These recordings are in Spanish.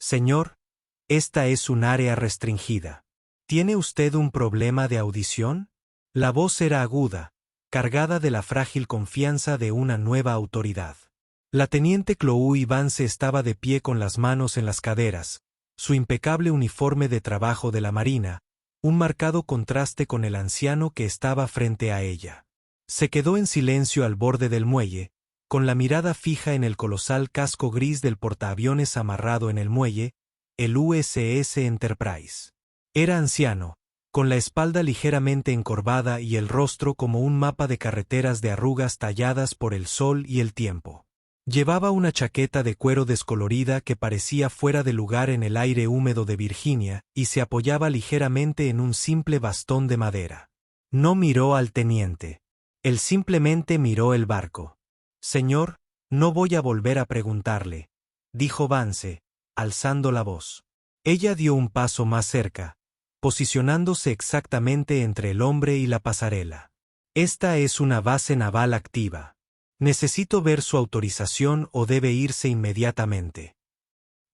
Señor, esta es un área restringida. ¿Tiene usted un problema de audición? La voz era aguda, cargada de la frágil confianza de una nueva autoridad. La teniente Chloe Vance estaba de pie con las manos en las caderas, su impecable uniforme de trabajo de la marina, un marcado contraste con el anciano que estaba frente a ella. Se quedó en silencio al borde del muelle, con la mirada fija en el colosal casco gris del portaaviones amarrado en el muelle, el USS Enterprise. Era anciano, con la espalda ligeramente encorvada y el rostro como un mapa de carreteras de arrugas talladas por el sol y el tiempo. Llevaba una chaqueta de cuero descolorida que parecía fuera de lugar en el aire húmedo de Virginia y se apoyaba ligeramente en un simple bastón de madera. No miró al teniente. Él simplemente miró el barco. «Señor, no voy a volver a preguntarle», dijo Vance, alzando la voz. Ella dio un paso más cerca, posicionándose exactamente entre el hombre y la pasarela. «Esta es una base naval activa. Necesito ver su autorización o debe irse inmediatamente».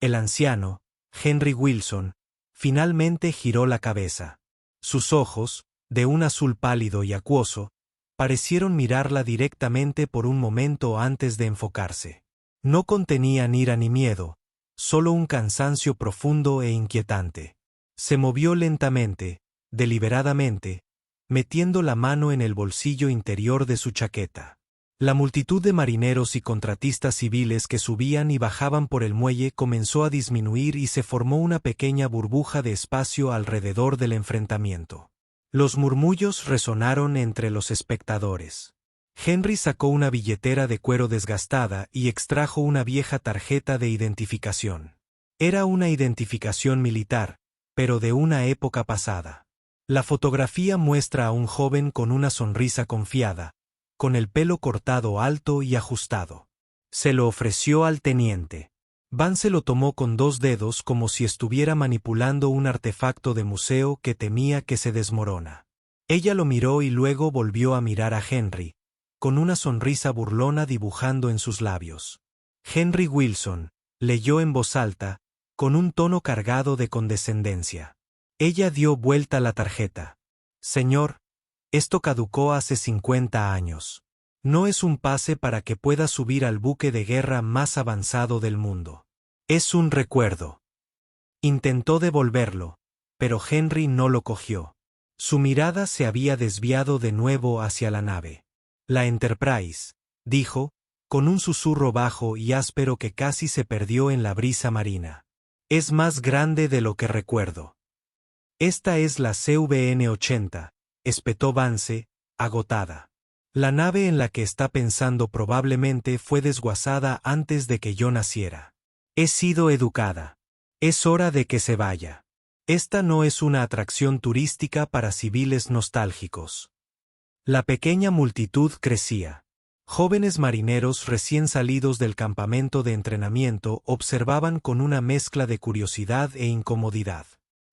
El anciano, Henry Wilson, finalmente giró la cabeza. Sus ojos, de un azul pálido y acuoso, parecieron mirarla directamente por un momento antes de enfocarse. No contenían ira ni miedo, solo un cansancio profundo e inquietante. Se movió lentamente, deliberadamente, metiendo la mano en el bolsillo interior de su chaqueta. La multitud de marineros y contratistas civiles que subían y bajaban por el muelle comenzó a disminuir y se formó una pequeña burbuja de espacio alrededor del enfrentamiento. Los murmullos resonaron entre los espectadores. Henry sacó una billetera de cuero desgastada y extrajo una vieja tarjeta de identificación. Era una identificación militar, pero de una época pasada. La fotografía muestra a un joven con una sonrisa confiada, con el pelo cortado alto y ajustado. Se lo ofreció al teniente. Vance lo tomó con dos dedos como si estuviera manipulando un artefacto de museo que temía que se desmorona. Ella lo miró y luego volvió a mirar a Henry, con una sonrisa burlona dibujando en sus labios. Henry Wilson, leyó en voz alta, con un tono cargado de condescendencia. Ella dio vuelta la tarjeta. «Señor, esto caducó hace 50 años. No es un pase para que pueda subir al buque de guerra más avanzado del mundo. Es un recuerdo». Intentó devolverlo, pero Henry no lo cogió. Su mirada se había desviado de nuevo hacia la nave. «La Enterprise», dijo, con un susurro bajo y áspero que casi se perdió en la brisa marina. «Es más grande de lo que recuerdo». «Esta es la CVN-80», espetó Vance, agotada. «La nave en la que está pensando probablemente fue desguazada antes de que yo naciera. He sido educada. Es hora de que se vaya. Esta no es una atracción turística para civiles nostálgicos». La pequeña multitud crecía. Jóvenes marineros recién salidos del campamento de entrenamiento observaban con una mezcla de curiosidad e incomodidad.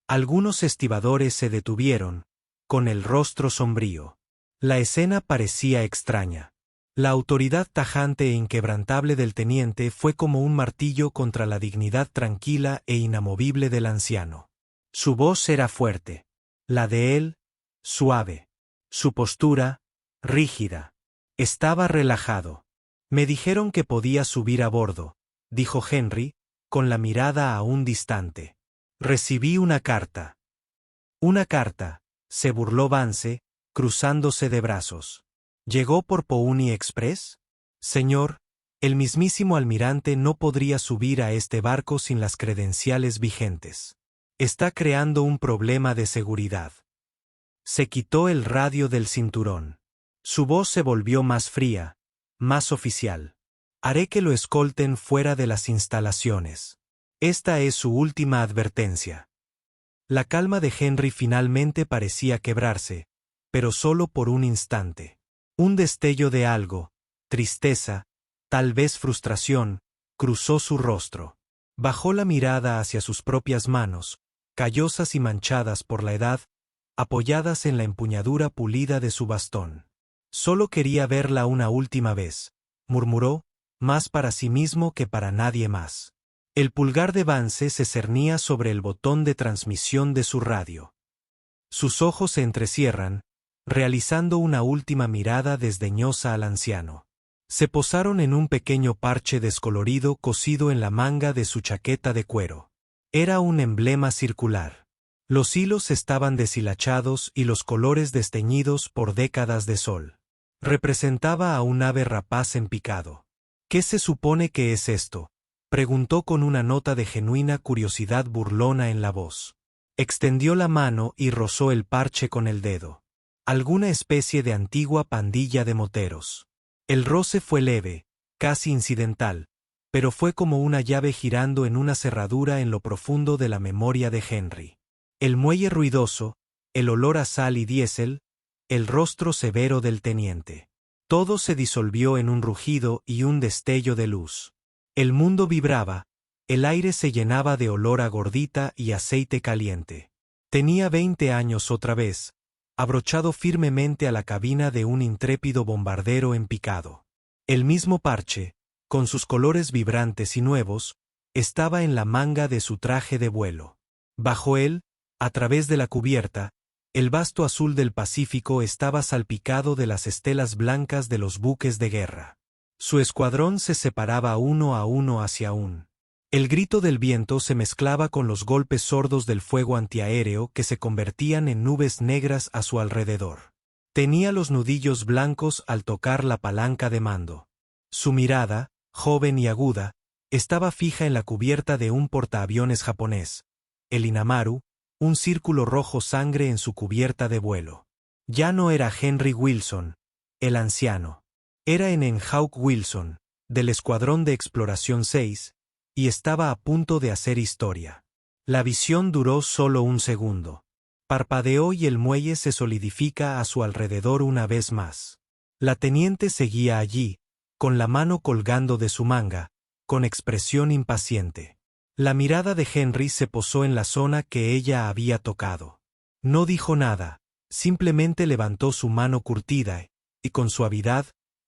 Algunos estibadores se detuvieron, con el rostro sombrío. La escena parecía extraña. La autoridad tajante e inquebrantable del teniente fue como un martillo contra la dignidad tranquila e inamovible del anciano. Su voz era fuerte. La de él, suave. Su postura, rígida. Estaba relajado. «Me dijeron que podía subir a bordo», dijo Henry, con la mirada aún distante. «Recibí una carta». «¿Una carta?», se burló Vance, cruzándose de brazos. «¿Llegó por Pony Express?» «Señor, el mismísimo almirante no podría subir a este barco sin las credenciales vigentes. Está creando un problema de seguridad». Se quitó el radio del cinturón. Su voz se volvió más fría, más oficial. «Haré que lo escolten fuera de las instalaciones. Esta es su última advertencia». La calma de Henry finalmente parecía quebrarse, pero solo por un instante. Un destello de algo, tristeza, tal vez frustración, cruzó su rostro. Bajó la mirada hacia sus propias manos, callosas y manchadas por la edad, apoyadas en la empuñadura pulida de su bastón. «Solo quería verla una última vez», murmuró, más para sí mismo que para nadie más. El pulgar de Vance se cernía sobre el botón de transmisión de su radio. Sus ojos se entrecierran, realizando una última mirada desdeñosa al anciano. Se posaron en un pequeño parche descolorido cosido en la manga de su chaqueta de cuero. Era un emblema circular. Los hilos estaban deshilachados y los colores desteñidos por décadas de sol. Representaba a un ave rapaz en picado. ¿Qué se supone que es esto?, preguntó con una nota de genuina curiosidad burlona en la voz. Extendió la mano y rozó el parche con el dedo. Alguna especie de antigua pandilla de moteros. El roce fue leve, casi incidental, pero fue como una llave girando en una cerradura en lo profundo de la memoria de Henry. El muelle ruidoso, el olor a sal y diésel, el rostro severo del teniente. Todo se disolvió en un rugido y un destello de luz. El mundo vibraba, el aire se llenaba de olor a gordita y aceite caliente. Tenía 20 años otra vez, abrochado firmemente a la cabina de un intrépido bombardero en picado. El mismo parche, con sus colores vibrantes y nuevos, estaba en la manga de su traje de vuelo. Bajo él, a través de la cubierta, el vasto azul del Pacífico estaba salpicado de las estelas blancas de los buques de guerra. Su escuadrón se separaba uno a uno hacia un. El grito del viento se mezclaba con los golpes sordos del fuego antiaéreo que se convertían en nubes negras a su alrededor. Tenía los nudillos blancos al tocar la palanca de mando. Su mirada, joven y aguda, estaba fija en la cubierta de un portaaviones japonés, el Inamaru, un círculo rojo sangre en su cubierta de vuelo. Ya no era Henry Wilson, el anciano. Era Hawk Wilson, del Escuadrón de Exploración 6, y estaba a punto de hacer historia. La visión duró solo un segundo. Parpadeó y el muelle se solidifica a su alrededor una vez más. La teniente seguía allí, con la mano colgando de su manga, con expresión impaciente. La mirada de Henry se posó en la zona que ella había tocado. No dijo nada, simplemente levantó su mano curtida y con suavidad,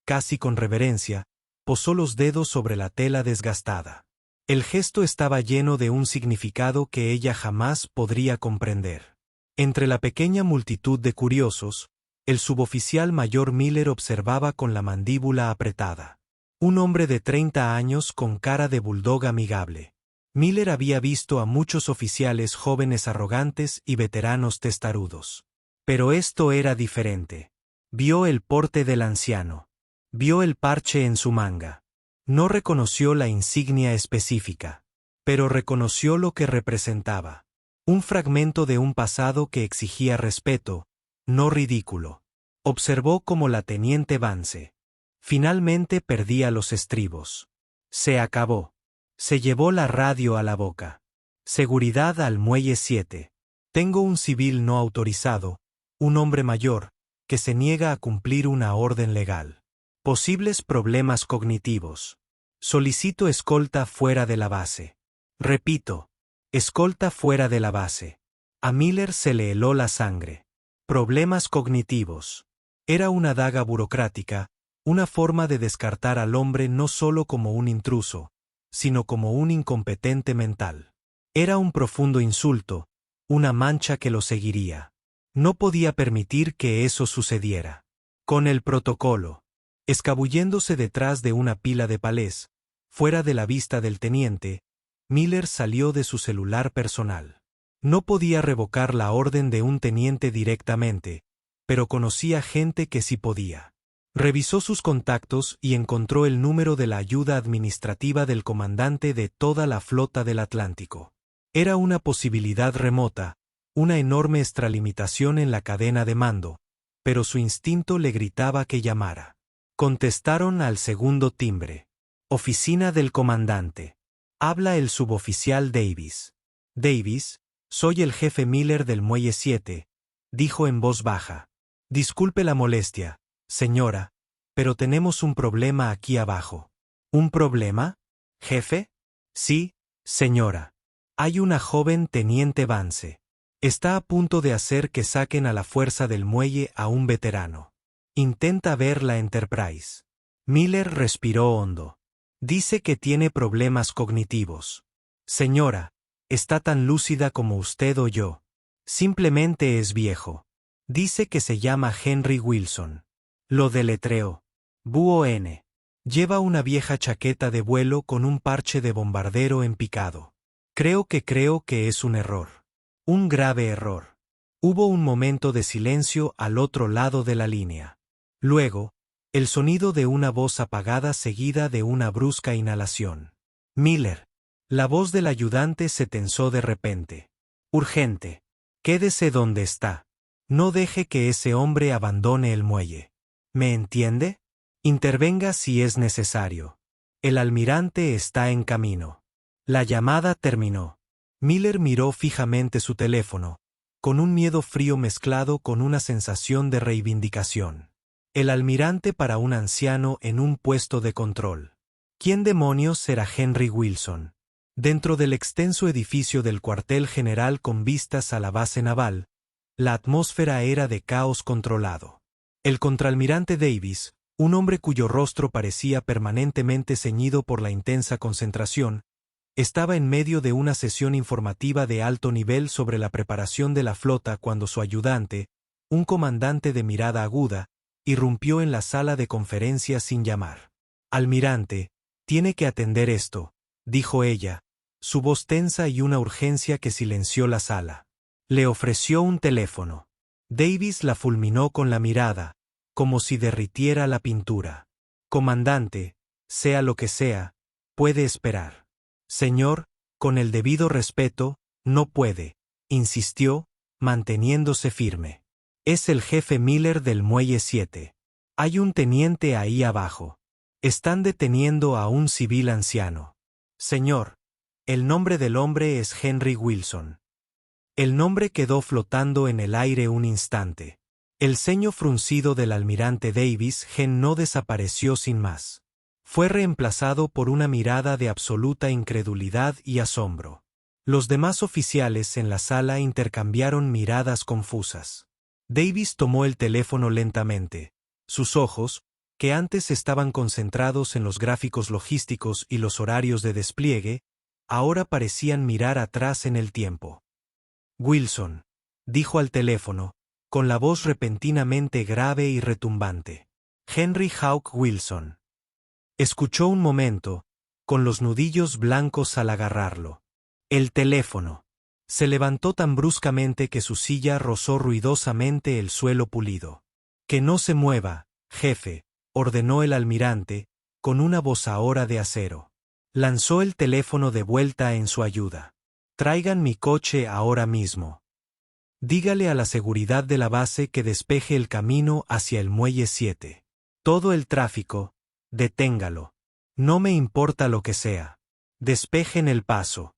casi con reverencia, posó los dedos sobre la tela desgastada. El gesto estaba lleno de un significado que ella jamás podría comprender. Entre la pequeña multitud de curiosos, el suboficial mayor Miller observaba con la mandíbula apretada. Un hombre de 30 años con cara de bulldog amigable. Miller había visto a muchos oficiales jóvenes arrogantes y veteranos testarudos. Pero esto era diferente. Vio el porte del anciano. Vio el parche en su manga. No reconoció la insignia específica, pero reconoció lo que representaba. Un fragmento de un pasado que exigía respeto, no ridículo. Observó cómo la teniente Vance finalmente perdía los estribos. Se acabó. Se llevó la radio a la boca. Seguridad al muelle 7. Tengo un civil no autorizado, un hombre mayor, que se niega a cumplir una orden legal. Posibles problemas cognitivos. Solicito escolta fuera de la base. Repito, escolta fuera de la base. A Miller se le heló la sangre. Problemas cognitivos. Era una daga burocrática, una forma de descartar al hombre no solo como un intruso, sino como un incompetente mental. Era un profundo insulto, una mancha que lo seguiría. No podía permitir que eso sucediera. Con el protocolo. Escabulléndose detrás de una pila de palés, fuera de la vista del teniente, Miller salió de su celular personal. No podía revocar la orden de un teniente directamente, pero conocía gente que sí podía. Revisó sus contactos y encontró el número de la ayuda administrativa del comandante de toda la flota del Atlántico. Era una posibilidad remota, una enorme extralimitación en la cadena de mando, pero su instinto le gritaba que llamara. Contestaron al segundo timbre. Oficina del comandante. Habla el suboficial Davis. Davis, soy el jefe Miller del Muelle 7, dijo en voz baja. Disculpe la molestia, señora, pero tenemos un problema aquí abajo. ¿Un problema? ¿Jefe? Sí, señora. Hay una joven teniente Vance. Está a punto de hacer que saquen a la fuerza del muelle a un veterano. Intenta ver la Enterprise. Miller respiró hondo. Dice que tiene problemas cognitivos. Señora, está tan lúcida como usted o yo. Simplemente es viejo. Dice que se llama Henry Wilson. Lo deletreó. Buon. Lleva una vieja chaqueta de vuelo con un parche de bombardero en picado. Creo que es un error. Un grave error. Hubo un momento de silencio al otro lado de la línea. Luego, el sonido de una voz apagada seguida de una brusca inhalación. Miller. La voz del ayudante se tensó de repente. Urgente. Quédese donde está. No deje que ese hombre abandone el muelle. ¿Me entiende? Intervenga si es necesario. El almirante está en camino. La llamada terminó. Miller miró fijamente su teléfono, con un miedo frío mezclado con una sensación de reivindicación. El almirante para un anciano en un puesto de control. ¿Quién demonios será Henry Wilson? Dentro del extenso edificio del cuartel general con vistas a la base naval, la atmósfera era de caos controlado. El contraalmirante Davis, un hombre cuyo rostro parecía permanentemente ceñido por la intensa concentración, estaba en medio de una sesión informativa de alto nivel sobre la preparación de la flota cuando su ayudante, un comandante de mirada aguda, irrumpió en la sala de conferencias sin llamar. Almirante, tiene que atender esto, dijo ella, su voz tensa y una urgencia que silenció la sala. Le ofreció un teléfono. Davis la fulminó con la mirada, como si derritiera la pintura. Comandante, sea lo que sea, puede esperar. Señor, con el debido respeto, no puede, insistió, manteniéndose firme. Es el jefe Miller del Muelle 7. Hay un teniente ahí abajo. Están deteniendo a un civil anciano. Señor, el nombre del hombre es Henry Wilson. El nombre quedó flotando en el aire un instante. El ceño fruncido del almirante Davis no desapareció sin más. Fue reemplazado por una mirada de absoluta incredulidad y asombro. Los demás oficiales en la sala intercambiaron miradas confusas. Davis tomó el teléfono lentamente. Sus ojos, que antes estaban concentrados en los gráficos logísticos y los horarios de despliegue, ahora parecían mirar atrás en el tiempo. Wilson, dijo al teléfono, con la voz repentinamente grave y retumbante. Henry Hawk Wilson. Escuchó un momento, con los nudillos blancos al agarrarlo. El teléfono. Se levantó tan bruscamente que su silla rozó ruidosamente el suelo pulido. Que no se mueva, jefe, ordenó el almirante, con una voz ahora de acero. Lanzó el teléfono de vuelta en su ayuda. Traigan mi coche ahora mismo. Dígale a la seguridad de la base que despeje el camino hacia el muelle 7. Todo el tráfico, deténgalo. No me importa lo que sea. Despejen el paso.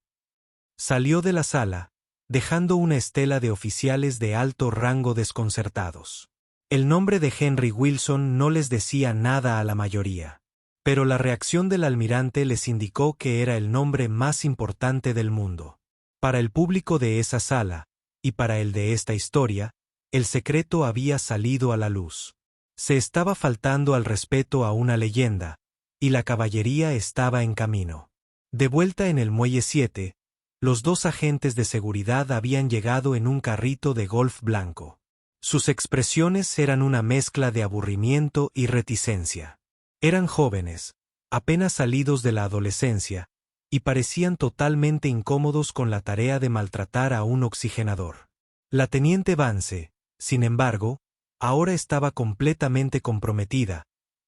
Salió de la sala, dejando una estela de oficiales de alto rango desconcertados. El nombre de Henry Wilson no les decía nada a la mayoría. Pero la reacción del almirante les indicó que era el nombre más importante del mundo. Para el público de esa sala, y para el de esta historia, el secreto había salido a la luz. Se estaba faltando al respeto a una leyenda, y la caballería estaba en camino. De vuelta en el muelle 7, los dos agentes de seguridad habían llegado en un carrito de golf blanco. Sus expresiones eran una mezcla de aburrimiento y reticencia. Eran jóvenes, apenas salidos de la adolescencia, y parecían totalmente incómodos con la tarea de maltratar a un oxigenador. La teniente Vance, sin embargo, ahora estaba completamente comprometida,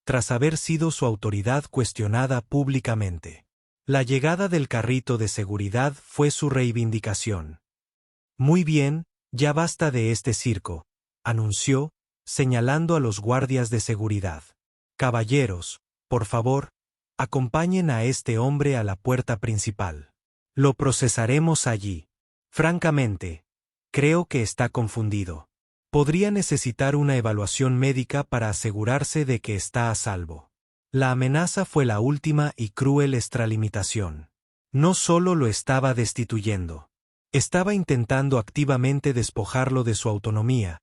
tras haber sido su autoridad cuestionada públicamente. La llegada del carrito de seguridad fue su reivindicación. Muy bien, ya basta de este circo, anunció, señalando a los guardias de seguridad. Caballeros, por favor, acompañen a este hombre a la puerta principal. Lo procesaremos allí. Francamente, creo que está confundido. Podría necesitar una evaluación médica para asegurarse de que está a salvo. La amenaza fue la última y cruel extralimitación. No solo lo estaba destituyendo. Estaba intentando activamente despojarlo de su autonomía,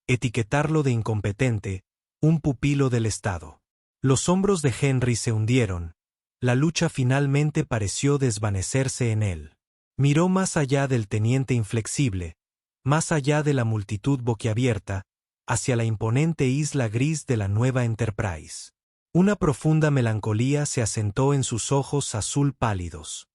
etiquetarlo de incompetente, un pupilo del Estado. Los hombros de Henry se hundieron, la lucha finalmente pareció desvanecerse en él. Miró más allá del teniente inflexible, más allá de la multitud boquiabierta, hacia la imponente isla gris de la nueva Enterprise. Una profunda melancolía se asentó en sus ojos azul pálidos.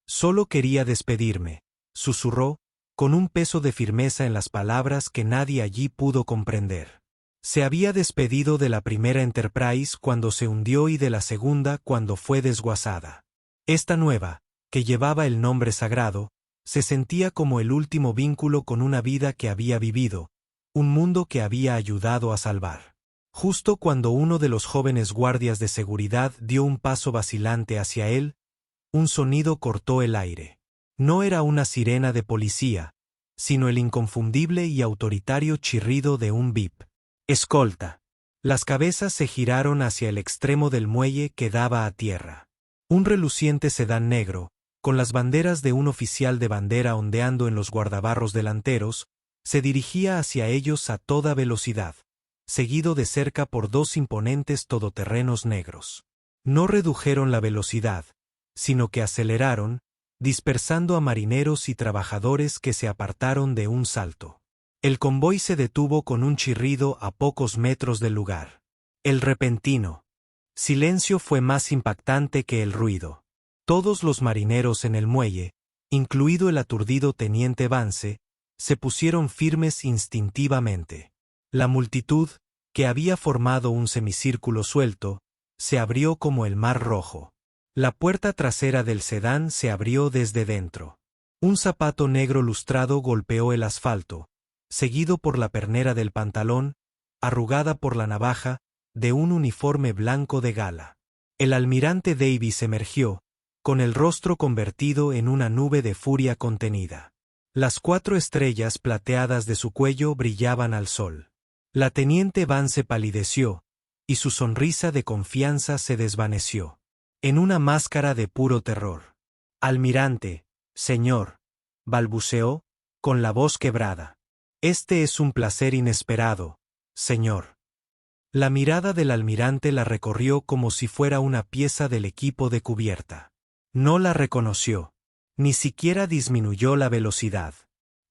Solo quería despedirme, susurró, con un peso de firmeza en las palabras que nadie allí pudo comprender. Se había despedido de la primera Enterprise cuando se hundió y de la segunda cuando fue desguazada. Esta nueva, que llevaba el nombre sagrado, se sentía como el último vínculo con una vida que había vivido, un mundo que había ayudado a salvar. Justo cuando uno de los jóvenes guardias de seguridad dio un paso vacilante hacia él, un sonido cortó el aire. No era una sirena de policía, sino el inconfundible y autoritario chirrido de un bip. Escolta. Las cabezas se giraron hacia el extremo del muelle que daba a tierra. Un reluciente sedán negro, con las banderas de un oficial de bandera ondeando en los guardabarros delanteros, se dirigía hacia ellos a toda velocidad, seguido de cerca por dos imponentes todoterrenos negros. No redujeron la velocidad, sino que aceleraron, dispersando a marineros y trabajadores que se apartaron de un salto. El convoy se detuvo con un chirrido a pocos metros del lugar. El repentino silencio fue más impactante que el ruido. Todos los marineros en el muelle, incluido el aturdido teniente Vance, se pusieron firmes instintivamente. La multitud, que había formado un semicírculo suelto, se abrió como el mar rojo. La puerta trasera del sedán se abrió desde dentro. Un zapato negro lustrado golpeó el asfalto, seguido por la pernera del pantalón, arrugada por la navaja, de un uniforme blanco de gala. El almirante Davis emergió, con el rostro convertido en una nube de furia contenida. Las 4 estrellas plateadas de su cuello brillaban al sol. La teniente Vance palideció, y su sonrisa de confianza se desvaneció en una máscara de puro terror. Almirante, señor, balbuceó, con la voz quebrada. Este es un placer inesperado, señor. La mirada del almirante la recorrió como si fuera una pieza del equipo de cubierta. No la reconoció. Ni siquiera disminuyó la velocidad.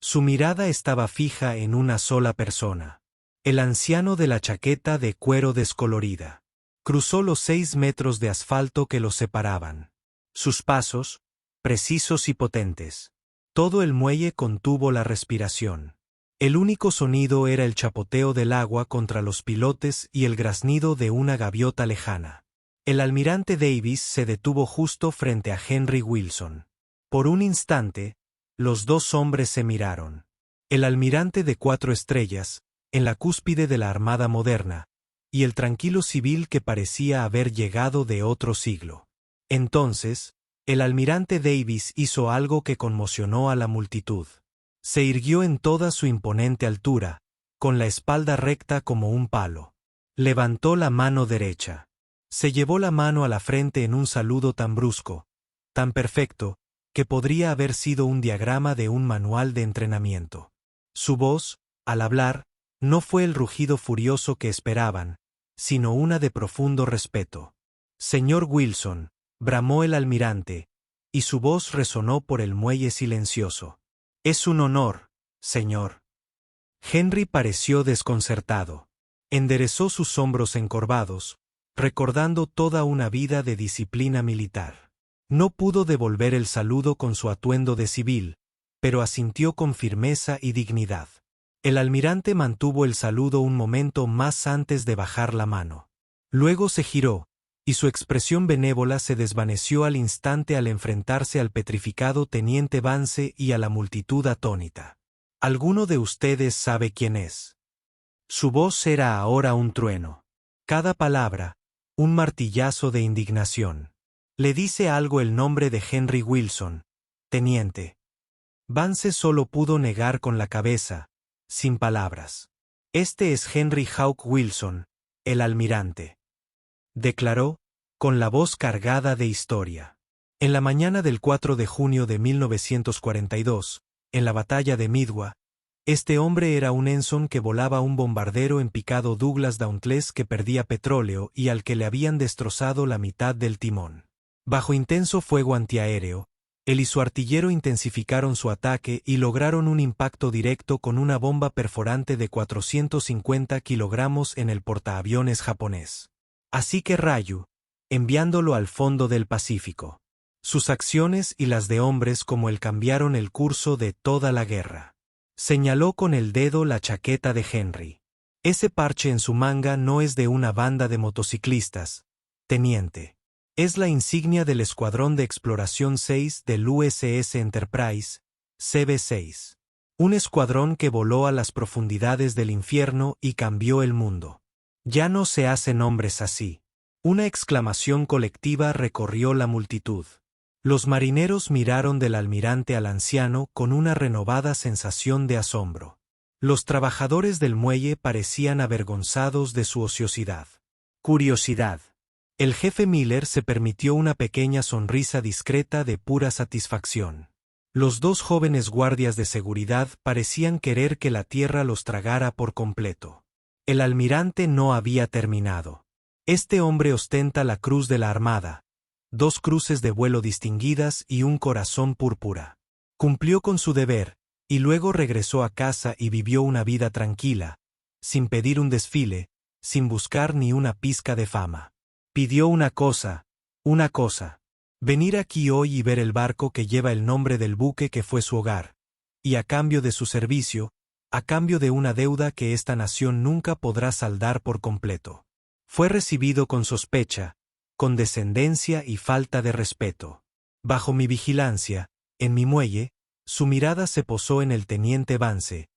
Su mirada estaba fija en una sola persona. El anciano de la chaqueta de cuero descolorida. Cruzó los 6 metros de asfalto que los separaban. Sus pasos, precisos y potentes. Todo el muelle contuvo la respiración. El único sonido era el chapoteo del agua contra los pilotes y el graznido de una gaviota lejana. El almirante Davis se detuvo justo frente a Henry Wilson. Por un instante, los dos hombres se miraron. El almirante de 4 estrellas, en la cúspide de la armada moderna, y el tranquilo civil que parecía haber llegado de otro siglo. Entonces, el almirante Davis hizo algo que conmocionó a la multitud. Se irguió en toda su imponente altura, con la espalda recta como un palo. Levantó la mano derecha. Se llevó la mano a la frente en un saludo tan brusco, tan perfecto, que podría haber sido un diagrama de un manual de entrenamiento. Su voz, al hablar, no fue el rugido furioso que esperaban, sino una de profundo respeto. Señor Wilson, bramó el almirante, y su voz resonó por el muelle silencioso. Es un honor, señor. Henry pareció desconcertado. Enderezó sus hombros encorvados, recordando toda una vida de disciplina militar. No pudo devolver el saludo con su atuendo de civil, pero asintió con firmeza y dignidad. El almirante mantuvo el saludo un momento más antes de bajar la mano. Luego se giró, y su expresión benévola se desvaneció al instante al enfrentarse al petrificado teniente Vance y a la multitud atónita. ¿Alguno de ustedes sabe quién es? Su voz era ahora un trueno. Cada palabra, un martillazo de indignación. Le dice algo el nombre de Henry Wilson, teniente. Vance solo pudo negar con la cabeza, sin palabras. Este es Henry Hawk Wilson, el almirante. Declaró, con la voz cargada de historia. En la mañana del 4 de junio de 1942, en la batalla de Midway, este hombre era un ensign que volaba un bombardero en picado Douglas Dauntless que perdía petróleo y al que le habían destrozado la mitad del timón. Bajo intenso fuego antiaéreo, él y su artillero intensificaron su ataque y lograron un impacto directo con una bomba perforante de 450 kilogramos en el portaaviones japonés. Así que Ryu, enviándolo al fondo del Pacífico. Sus acciones y las de hombres como él cambiaron el curso de toda la guerra. Señaló con el dedo la chaqueta de Henry. Ese parche en su manga no es de una banda de motociclistas, teniente. Es la insignia del Escuadrón de Exploración 6 del USS Enterprise, CB-6. Un escuadrón que voló a las profundidades del infierno y cambió el mundo. Ya no se hacen hombres así. Una exclamación colectiva recorrió la multitud. Los marineros miraron del almirante al anciano con una renovada sensación de asombro. Los trabajadores del muelle parecían avergonzados de su ociosidad. Curiosidad. El jefe Miller se permitió una pequeña sonrisa discreta de pura satisfacción. Los dos jóvenes guardias de seguridad parecían querer que la tierra los tragara por completo. El almirante no había terminado. Este hombre ostenta la Cruz de la Armada, 2 cruces de vuelo distinguidas y un corazón púrpura. Cumplió con su deber, y luego regresó a casa y vivió una vida tranquila, sin pedir un desfile, sin buscar ni una pizca de fama. Pidió una cosa, venir aquí hoy y ver el barco que lleva el nombre del buque que fue su hogar, y a cambio de su servicio, a cambio de una deuda que esta nación nunca podrá saldar por completo. Fue recibido con sospecha, condescendencia y falta de respeto. Bajo mi vigilancia, en mi muelle, su mirada se posó en el teniente Vance,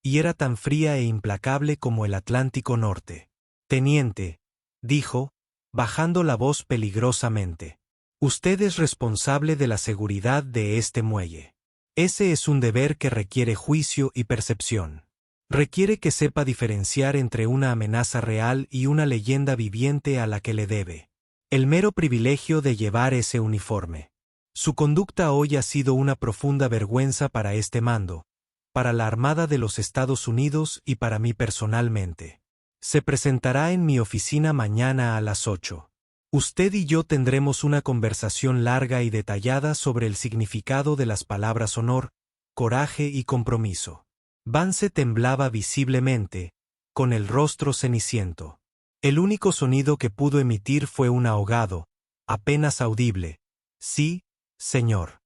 y era tan fría e implacable como el Atlántico Norte. Teniente, dijo, bajando la voz peligrosamente. Usted es responsable de la seguridad de este muelle. Ese es un deber que requiere juicio y percepción. Requiere que sepa diferenciar entre una amenaza real y una leyenda viviente a la que le debe el mero privilegio de llevar ese uniforme. Su conducta hoy ha sido una profunda vergüenza para este mando, para la Armada de los Estados Unidos y para mí personalmente. Se presentará en mi oficina mañana a las 8. Usted y yo tendremos una conversación larga y detallada sobre el significado de las palabras honor, coraje y compromiso. Vance temblaba visiblemente, con el rostro ceniciento. El único sonido que pudo emitir fue un ahogado, apenas audible. Sí, señor.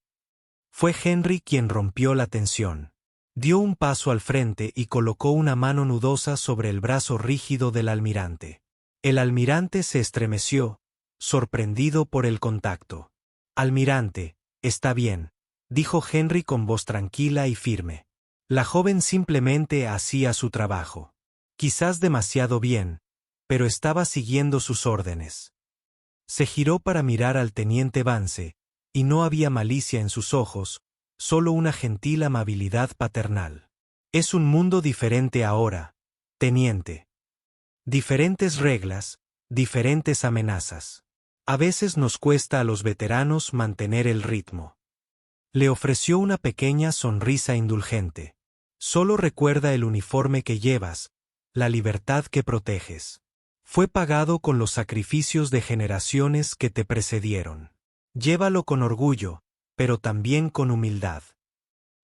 Fue Henry quien rompió la tensión. Dio un paso al frente y colocó una mano nudosa sobre el brazo rígido del almirante. El almirante se estremeció, sorprendido por el contacto. Almirante, está bien, dijo Henry con voz tranquila y firme. La joven simplemente hacía su trabajo. Quizás demasiado bien, pero estaba siguiendo sus órdenes. Se giró para mirar al teniente Vance, y no había malicia en sus ojos, solo una gentil amabilidad paternal. Es un mundo diferente ahora, teniente. Diferentes reglas, diferentes amenazas. A veces nos cuesta a los veteranos mantener el ritmo. Le ofreció una pequeña sonrisa indulgente. Solo recuerda el uniforme que llevas, la libertad que proteges. Fue pagado con los sacrificios de generaciones que te precedieron. Llévalo con orgullo, pero también con humildad.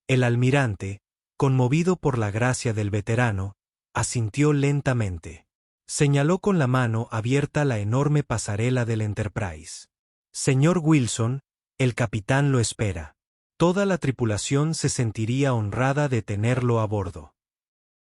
El almirante, conmovido por la gracia del veterano, asintió lentamente. Señaló con la mano abierta la enorme pasarela del Enterprise. Señor Wilson, el capitán lo espera. Toda la tripulación se sentiría honrada de tenerlo a bordo.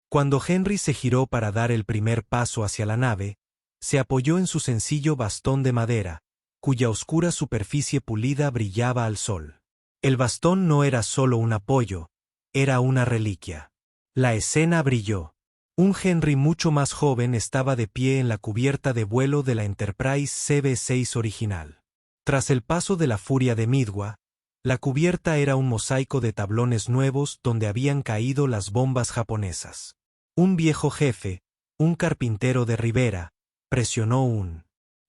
Cuando Henry se giró para dar el primer paso hacia la nave, se apoyó en su sencillo bastón de madera, cuya oscura superficie pulida brillaba al sol. El bastón no era solo un apoyo, era una reliquia. La escena brilló. Un Henry mucho más joven estaba de pie en la cubierta de vuelo de la Enterprise CB-6 original. Tras el paso de la furia de Midwa, la cubierta era un mosaico de tablones nuevos donde habían caído las bombas japonesas. Un viejo jefe, un carpintero de Rivera, presionó un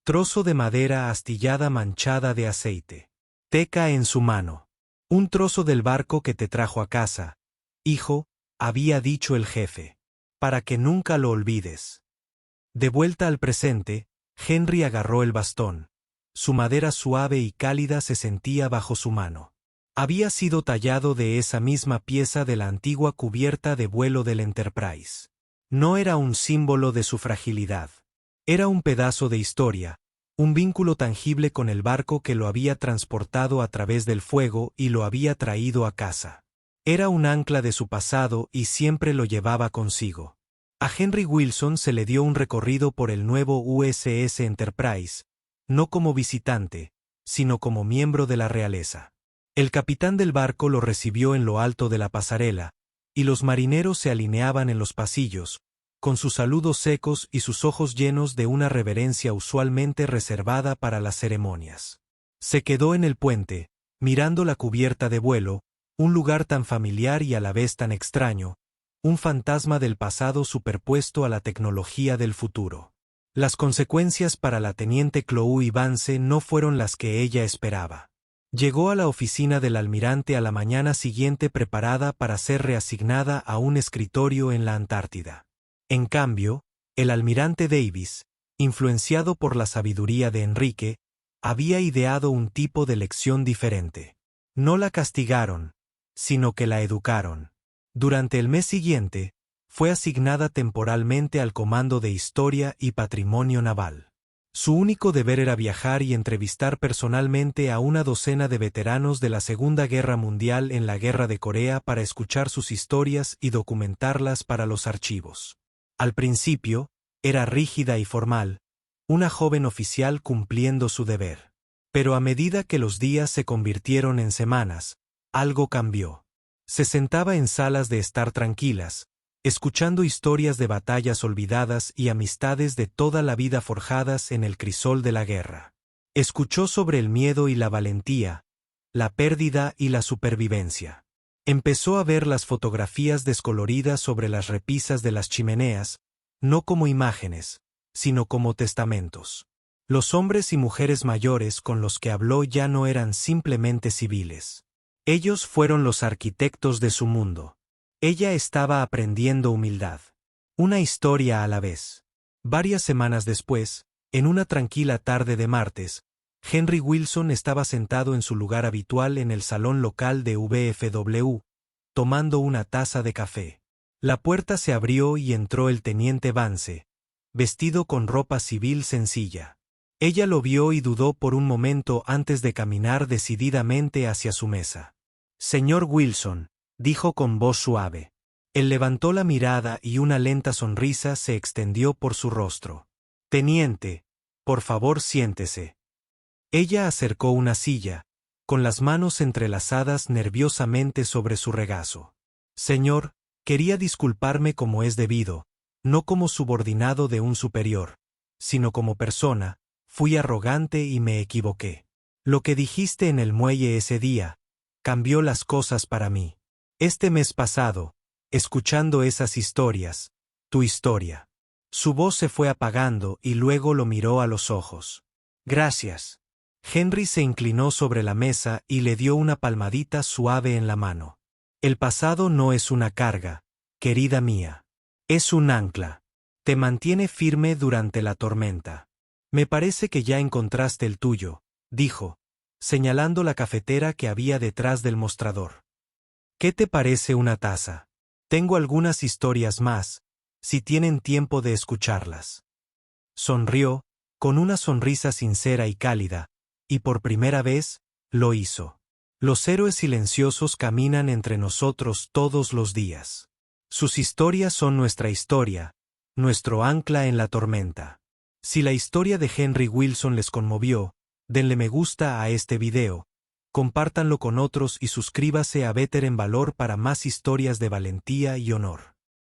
trozo de madera astillada manchada de aceite. Teca en su mano. Un trozo del barco que te trajo a casa, hijo, había dicho el jefe. Para que nunca lo olvides. De vuelta al presente, Henry agarró el bastón. su madera suave y cálida se sentía bajo su mano. Había sido tallado de esa misma pieza de la antigua cubierta de vuelo del Enterprise. No era un símbolo de su fragilidad. Era un pedazo de historia, un vínculo tangible con el barco que lo había transportado a través del fuego y lo había traído a casa. Era un ancla de su pasado y siempre lo llevaba consigo. A Henry Wilson se le dio un recorrido por el nuevo USS Enterprise, no como visitante, sino como miembro de la realeza. El capitán del barco lo recibió en lo alto de la pasarela, y los marineros se alineaban en los pasillos, con sus saludos secos y sus ojos llenos de una reverencia usualmente reservada para las ceremonias. Se quedó en el puente, mirando la cubierta de vuelo, un lugar tan familiar y a la vez tan extraño, un fantasma del pasado superpuesto a la tecnología del futuro. Las consecuencias para la teniente Chloe Vance no fueron las que ella esperaba. Llegó a la oficina del almirante a la mañana siguiente preparada para ser reasignada a un escritorio en la Antártida. En cambio, el almirante Davis, influenciado por la sabiduría de Enrique, había ideado un tipo de lección diferente. No la castigaron, sino que la educaron. Durante el mes siguiente, fue asignada temporalmente al Comando de Historia y Patrimonio Naval. Su único deber era viajar y entrevistar personalmente a una docena de veteranos de la Segunda Guerra Mundial en la Guerra de Corea para escuchar sus historias y documentarlas para los archivos. Al principio, era rígida y formal, una joven oficial cumpliendo su deber. Pero a medida que los días se convirtieron en semanas, algo cambió. Se sentaba en salas de estar tranquilas, escuchando historias de batallas olvidadas y amistades de toda la vida forjadas en el crisol de la guerra. Escuchó sobre el miedo y la valentía, la pérdida y la supervivencia. Empezó a ver las fotografías descoloridas sobre las repisas de las chimeneas, no como imágenes, sino como testamentos. Los hombres y mujeres mayores con los que habló ya no eran simplemente civiles. Ellos fueron los arquitectos de su mundo. Ella estaba aprendiendo humildad. Una historia a la vez. Varias semanas después, en una tranquila tarde de martes, Henry Wilson estaba sentado en su lugar habitual en el salón local de VFW, tomando una taza de café. La puerta se abrió y entró el teniente Vance, vestido con ropa civil sencilla. Ella lo vio y dudó por un momento antes de caminar decididamente hacia su mesa. «Señor Wilson», dijo con voz suave. Él levantó la mirada y una lenta sonrisa se extendió por su rostro. «Teniente, por favor siéntese». Ella acercó una silla, con las manos entrelazadas nerviosamente sobre su regazo. «Señor, quería disculparme como es debido, no como subordinado de un superior, sino como persona, fui arrogante y me equivoqué. Lo que dijiste en el muelle ese día, cambió las cosas para mí. Este mes pasado, escuchando esas historias, tu historia». Su voz se fue apagando y luego lo miró a los ojos. «Gracias». Henry se inclinó sobre la mesa y le dio una palmadita suave en la mano. «El pasado no es una carga, querida mía. Es un ancla. Te mantiene firme durante la tormenta. Me parece que ya encontraste el tuyo», dijo, señalando la cafetera que había detrás del mostrador. «¿Qué te parece una taza? Tengo algunas historias más, si tienen tiempo de escucharlas». Sonrió, con una sonrisa sincera y cálida, y por primera vez, lo hizo. Los héroes silenciosos caminan entre nosotros todos los días. Sus historias son nuestra historia, nuestro ancla en la tormenta. Si la historia de Henry Wilson les conmovió, denle me gusta a este video, compártanlo con otros y suscríbase a Better en Valor para más historias de valentía y honor.